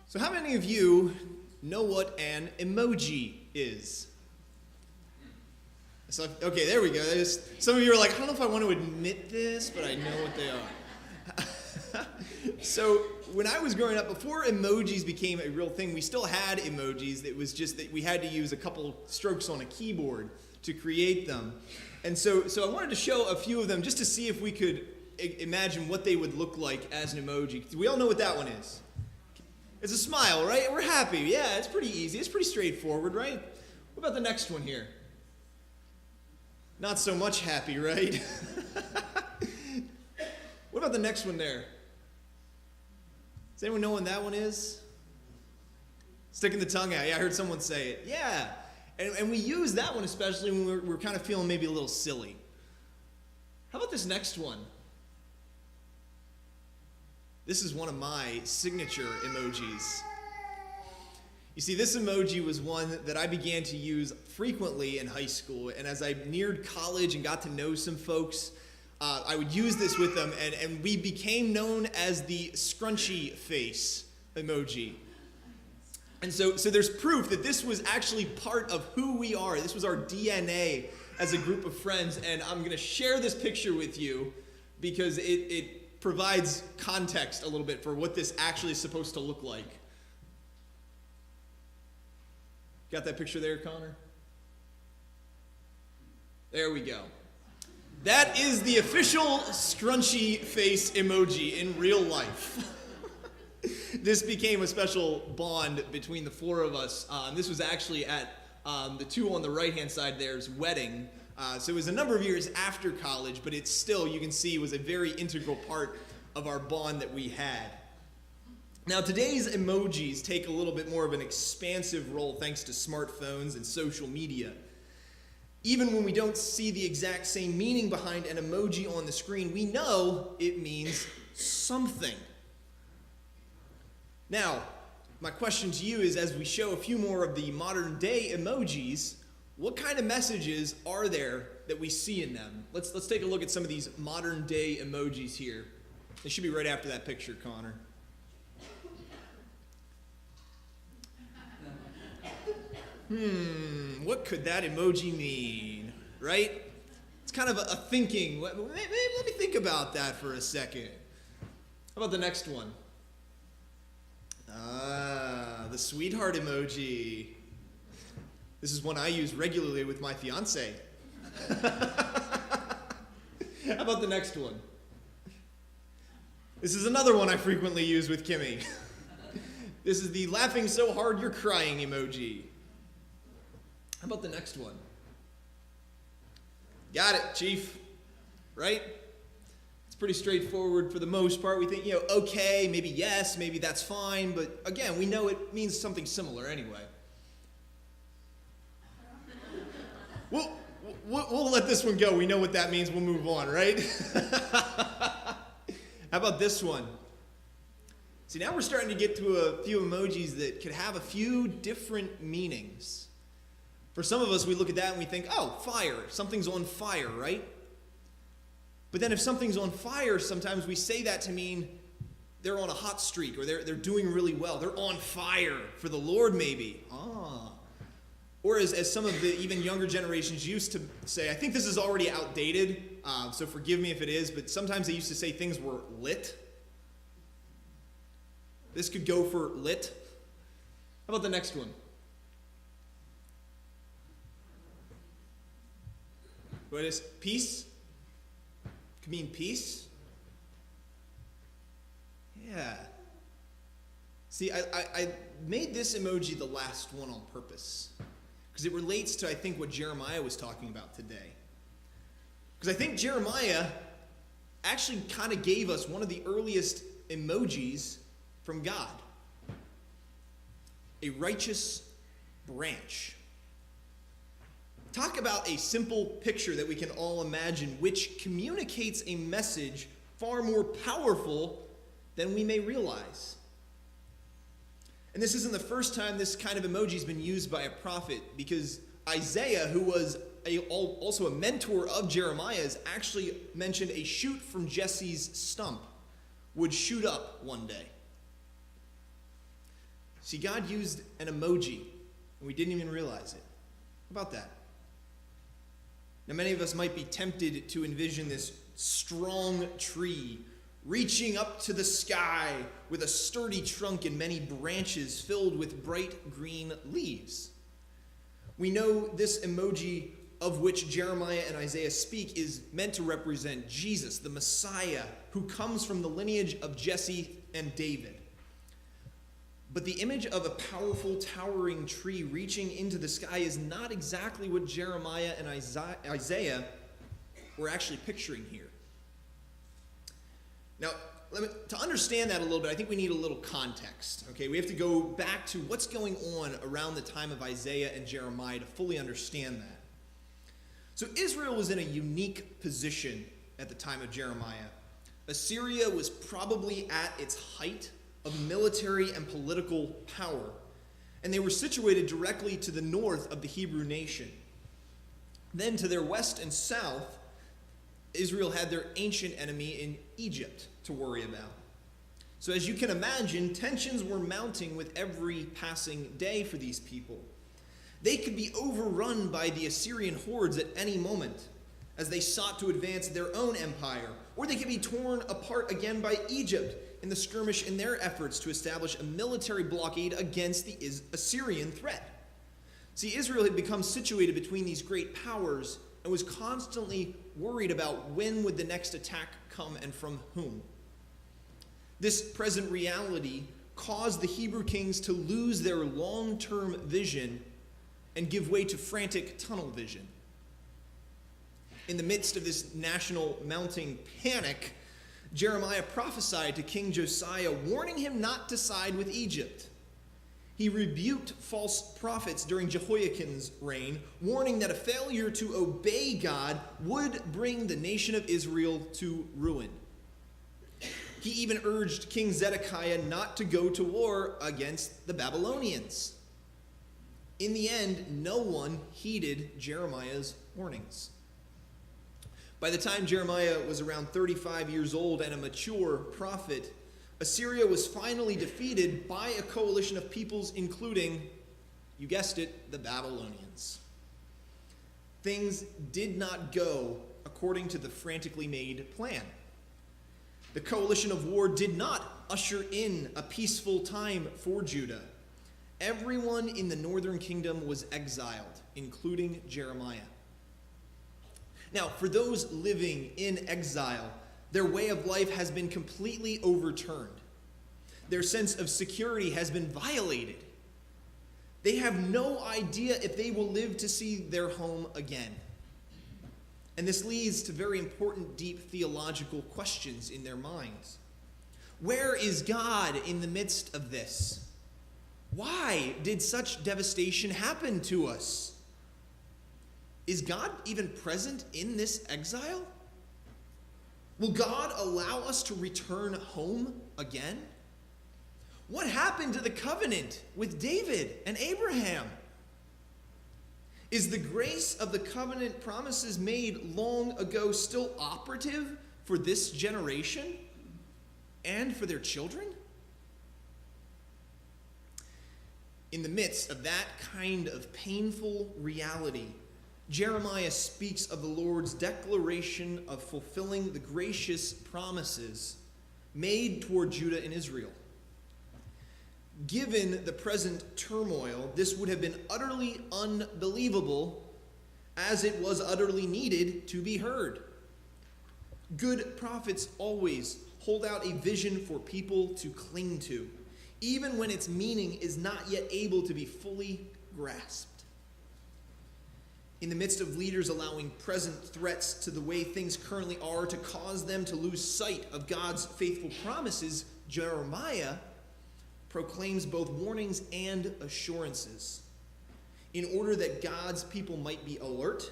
So how many of you know what an emoji is? So, okay, there we go. Some of you are like, I don't know if I want to admit this, but I know what they are. So when I was growing up, before emojis became a real thing, we still had emojis. It was just that we had to use a couple strokes on a keyboard to create them. And so I wanted to show a few of them just to see if we could imagine what they would look like as an emoji. We all know what that one is. It's a smile, right? We're happy. Yeah, it's pretty easy. It's pretty straightforward, right? What about the next one here? Not so much happy, right? What about the next one there? Does anyone know when that one is? Sticking the tongue out. Yeah, I heard someone say it. Yeah. And we use that one especially when we're kind of feeling maybe a little silly. How about this next one? This is one of my signature emojis. You see, this emoji was one that I began to use frequently in high school, and as I neared college and got to know some folks, I would use this with them, and we became known as the scrunchy face emoji. And so there's proof that this was actually part of who we are. This was our DNA as a group of friends, and I'm going to share this picture with you because it provides context a little bit for what this actually is supposed to look like. Got that picture there, Connor? There we go. That is the official scrunchy face emoji in real life. This became a special bond between the four of us. This was actually at the two on the right-hand side there's wedding. So it was a number of years after college, but it still, you can see, was a very integral part of our bond that we had. Now, today's emojis take a little bit more of an expansive role thanks to smartphones and social media. Even when we don't see the exact same meaning behind an emoji on the screen, we know it means something. Now, my question to you is, as we show a few more of the modern day emojis, what kind of messages are there that we see in them? Let's take a look at some of these modern day emojis here. They should be right after that picture, Connor. What could that emoji mean, right? It's kind of a thinking. Let me think about that for a second. How about the next one? The sweetheart emoji. This is one I use regularly with my fiance. How about the next one? This is another one I frequently use with Kimmy. This is the laughing so hard you're crying emoji. How about the next one? Got it, Chief. Right? It's pretty straightforward for the most part. We think, okay, maybe yes, maybe that's fine. But again, we know it means something similar anyway. We'll let this one go. We know what that means. We'll move on, right? How about this one? See, now we're starting to get to a few emojis that could have a few different meanings. For some of us, we look at that and we think, oh, fire. Something's on fire, right? But then if something's on fire, sometimes we say that to mean they're on a hot streak or they're doing really well. They're on fire for the Lord, maybe. Or as some of the even younger generations used to say, I think this is already outdated, so forgive me if it is, but sometimes they used to say things were lit. This could go for lit. How about the next one? What is peace? Could mean peace. Yeah. See, I made this emoji the last one on purpose because it relates to, I think, what Jeremiah was talking about today. Because I think Jeremiah actually kind of gave us one of the earliest emojis from God. A righteous branch. Talk about a simple picture that we can all imagine, which communicates a message far more powerful than we may realize. And this isn't the first time this kind of emoji has been used by a prophet, because Isaiah, who was also a mentor of Jeremiah's, actually mentioned a shoot from Jesse's stump would shoot up one day. See, God used an emoji, and we didn't even realize it. How about that? Now, many of us might be tempted to envision this strong tree reaching up to the sky with a sturdy trunk and many branches filled with bright green leaves. We know this emoji of which Jeremiah and Isaiah speak is meant to represent Jesus, the Messiah, who comes from the lineage of Jesse and David. But the image of a powerful, towering tree reaching into the sky is not exactly what Jeremiah and Isaiah were actually picturing here. Now, to understand that a little bit, I think we need a little context. Okay, we have to go back to what's going on around the time of Isaiah and Jeremiah to fully understand that. So Israel was in a unique position at the time of Jeremiah. Assyria was probably at its height of military and political power, and they were situated directly to the north of the Hebrew nation. Then to their west and south, Israel had their ancient enemy in Egypt to worry about. So as you can imagine, tensions were mounting with every passing day for these people. They could be overrun by the Assyrian hordes at any moment as they sought to advance their own empire, or they could be torn apart again by Egypt in the skirmish in their efforts to establish a military blockade against the Assyrian threat. See, Israel had become situated between these great powers and was constantly worried about when would the next attack come and from whom. This present reality caused the Hebrew kings to lose their long-term vision and give way to frantic tunnel vision. In the midst of this national mounting panic, Jeremiah prophesied to King Josiah, warning him not to side with Egypt. He rebuked false prophets during Jehoiakim's reign, warning that a failure to obey God would bring the nation of Israel to ruin. He even urged King Zedekiah not to go to war against the Babylonians. In the end, no one heeded Jeremiah's warnings. By the time Jeremiah was around 35 years old and a mature prophet, Assyria was finally defeated by a coalition of peoples, including, you guessed it, the Babylonians. Things did not go according to the frantically made plan. The coalition of war did not usher in a peaceful time for Judah. Everyone in the northern kingdom was exiled, including Jeremiah. Now, for those living in exile, their way of life has been completely overturned. Their sense of security has been violated. They have no idea if they will live to see their home again. And this leads to very important, deep theological questions in their minds. Where is God in the midst of this? Why did such devastation happen to us? Is God even present in this exile? Will God allow us to return home again? What happened to the covenant with David and Abraham? Is the grace of the covenant promises made long ago still operative for this generation and for their children? In the midst of that kind of painful reality, Jeremiah speaks of the Lord's declaration of fulfilling the gracious promises made toward Judah and Israel. Given the present turmoil, this would have been utterly unbelievable, as it was utterly needed to be heard. Good prophets always hold out a vision for people to cling to, even when its meaning is not yet able to be fully grasped. In the midst of leaders allowing present threats to the way things currently are to cause them to lose sight of God's faithful promises, Jeremiah proclaims both warnings and assurances in order that God's people might be alert,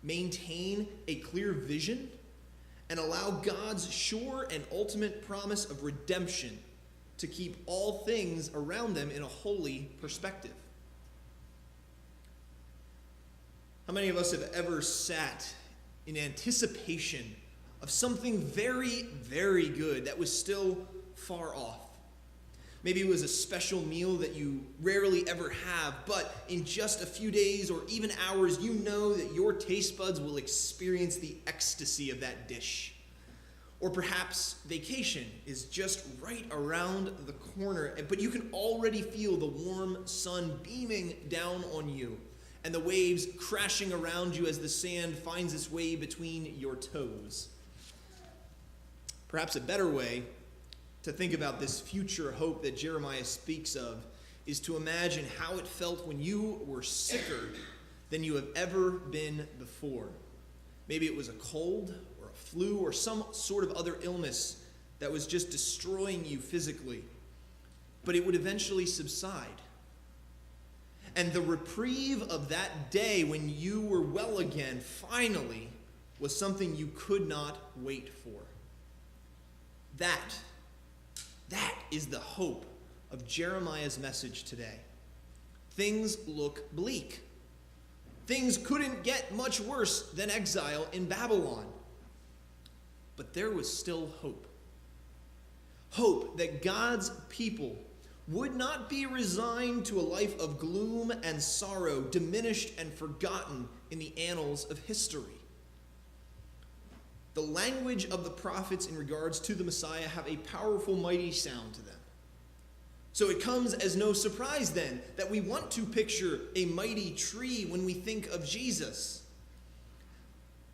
maintain a clear vision, and allow God's sure and ultimate promise of redemption to keep all things around them in a holy perspective. How many of us have ever sat in anticipation of something very, very good that was still far off? Maybe it was a special meal that you rarely ever have, but in just a few days or even hours, you know that your taste buds will experience the ecstasy of that dish. Or perhaps vacation is just right around the corner, but you can already feel the warm sun beaming down on you and the waves crashing around you as the sand finds its way between your toes. Perhaps a better way to think about this future hope that Jeremiah speaks of is to imagine how it felt when you were sicker than you have ever been before. Maybe it was a cold or a flu or some sort of other illness that was just destroying you physically, but it would eventually subside. And the reprieve of that day when you were well again finally was something you could not wait for. That is the hope of Jeremiah's message today. Things look bleak. Things couldn't get much worse than exile in Babylon. But there was still hope. Hope that God's people would not be resigned to a life of gloom and sorrow, diminished and forgotten in the annals of history. The language of the prophets in regards to the Messiah have a powerful, mighty sound to them. So it comes as no surprise then that we want to picture a mighty tree when we think of Jesus.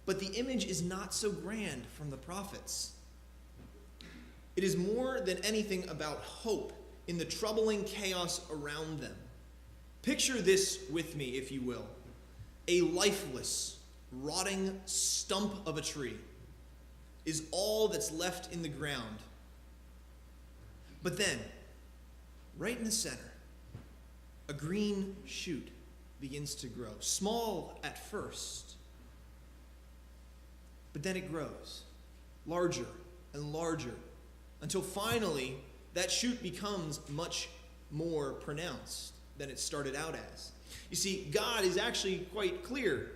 But the image is not so grand from the prophets. It is more than anything about hope in the troubling chaos around them. Picture this with me, if you will. A lifeless, rotting stump of a tree is all that's left in the ground. But then, right in the center, a green shoot begins to grow. Small at first, but then it grows larger and larger until finally that shoot becomes much more pronounced than it started out as. You see, God is actually quite clear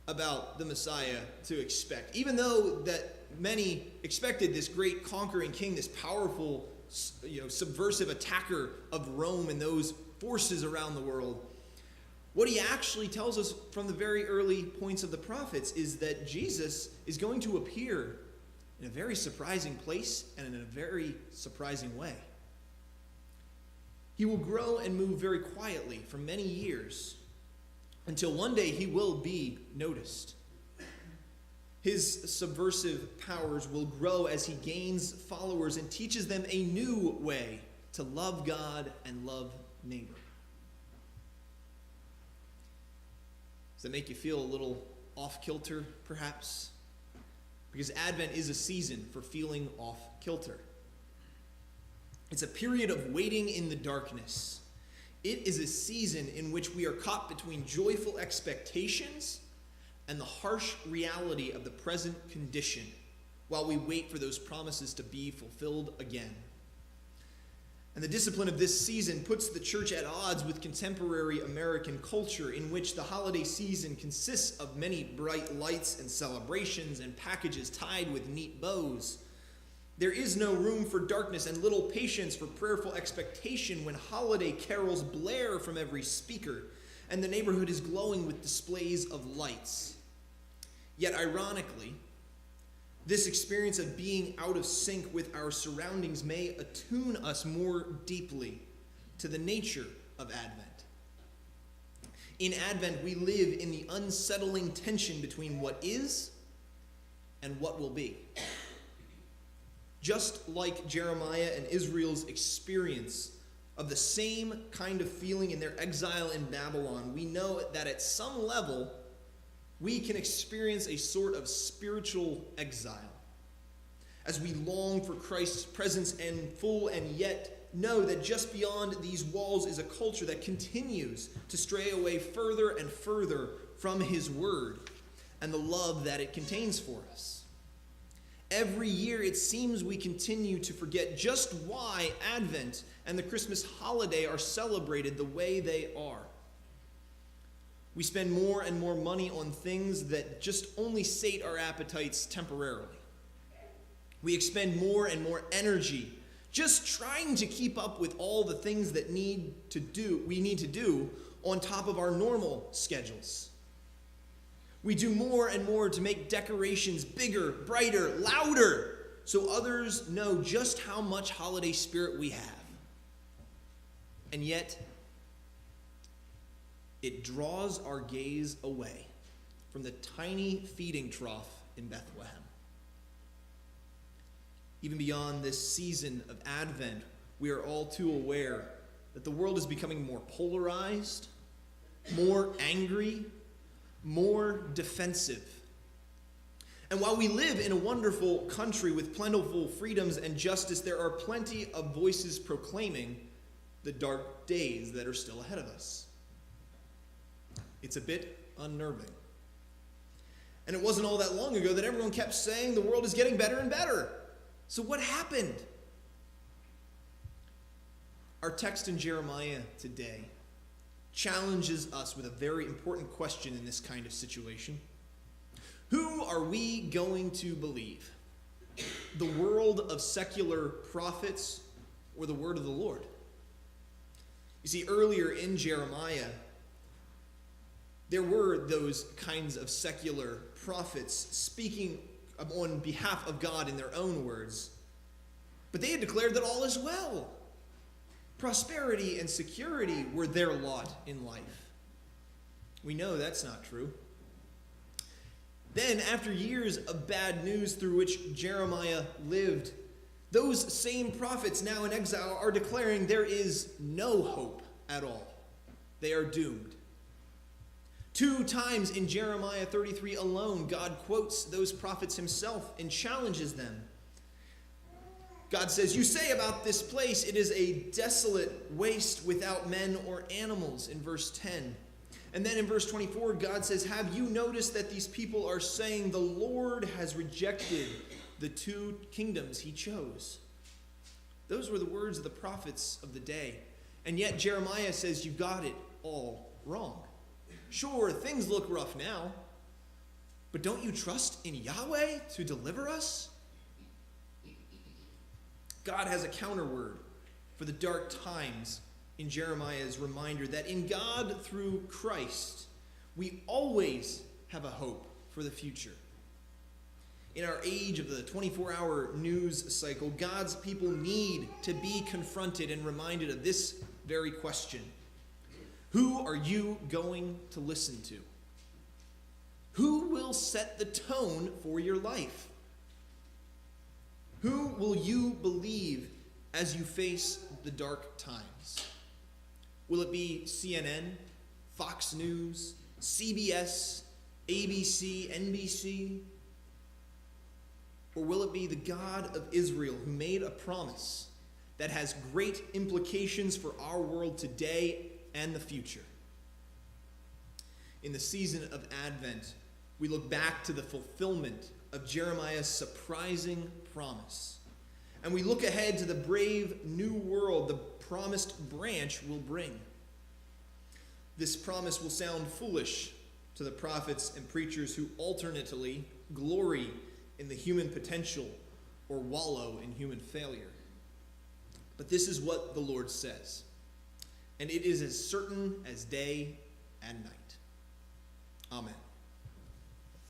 about the Messiah to expect. Even though that many expected this great conquering king, this powerful, subversive attacker of Rome and those forces around the world, what he actually tells us from the very early points of the prophets is that Jesus is going to appear in a very surprising place and in a very surprising way. He will grow and move very quietly for many years until one day he will be noticed. His subversive powers will grow as he gains followers and teaches them a new way to love God and love neighbor. Does that make you feel a little off-kilter, perhaps? Because Advent is a season for feeling off-kilter. It's a period of waiting in the darkness. It is a season in which we are caught between joyful expectations and the harsh reality of the present condition while we wait for those promises to be fulfilled again. And the discipline of this season puts the church at odds with contemporary American culture, in which the holiday season consists of many bright lights and celebrations and packages tied with neat bows. There is no room for darkness and little patience for prayerful expectation when holiday carols blare from every speaker and the neighborhood is glowing with displays of lights. Yet ironically, this experience of being out of sync with our surroundings may attune us more deeply to the nature of Advent. In Advent, we live in the unsettling tension between what is and what will be. Just like Jeremiah and Israel's experience of the same kind of feeling in their exile in Babylon, we know that at some level, we can experience a sort of spiritual exile as we long for Christ's presence in full and yet know that just beyond these walls is a culture that continues to stray away further and further from his word and the love that it contains for us. Every year it seems we continue to forget just why Advent and the Christmas holiday are celebrated the way they are. We spend more and more money on things that just only sate our appetites temporarily. We expend more and more energy just trying to keep up with all the things that we need to do on top of our normal schedules. We do more and more to make decorations bigger, brighter, louder, so others know just how much holiday spirit we have. And yet, it draws our gaze away from the tiny feeding trough in Bethlehem. Even beyond this season of Advent, we are all too aware that the world is becoming more polarized, more angry, more defensive. And while we live in a wonderful country with plentiful freedoms and justice, there are plenty of voices proclaiming the dark days that are still ahead of us. It's a bit unnerving. And it wasn't all that long ago that everyone kept saying the world is getting better and better. So what happened? Our text in Jeremiah today challenges us with a very important question in this kind of situation. Who are we going to believe? The world of secular prophets or the word of the Lord? You see, earlier in Jeremiah, there were those kinds of secular prophets speaking on behalf of God in their own words. But they had declared that all is well. Prosperity and security were their lot in life. We know that's not true. Then, after years of bad news through which Jeremiah lived, those same prophets now in exile are declaring there is no hope at all. They are doomed. 2 times in Jeremiah 33 alone, God quotes those prophets himself and challenges them. God says, "You say about this place, it is a desolate waste without men or animals," in verse 10. And then in verse 24, God says, "Have you noticed that these people are saying the Lord has rejected the 2 kingdoms he chose?" Those were the words of the prophets of the day. And yet Jeremiah says, "You got it all wrong. Sure, things look rough now, but don't you trust in Yahweh to deliver us?" God has a counterword for the dark times in Jeremiah's reminder that in God through Christ, we always have a hope for the future. In our age of the 24-hour news cycle, God's people need to be confronted and reminded of this very question. Who are you going to listen to? Who will set the tone for your life? Who will you believe as you face the dark times? Will it be CNN, Fox News, CBS, ABC, NBC? Or will it be the God of Israel who made a promise that has great implications for our world today and the future? In the season of Advent, we look back to the fulfillment of Jeremiah's surprising promise. And we look ahead to the brave new world the promised branch will bring. This promise will sound foolish to the prophets and preachers who alternately glory in the human potential or wallow in human failure. But this is what the Lord says, and it is as certain as day and night. Amen.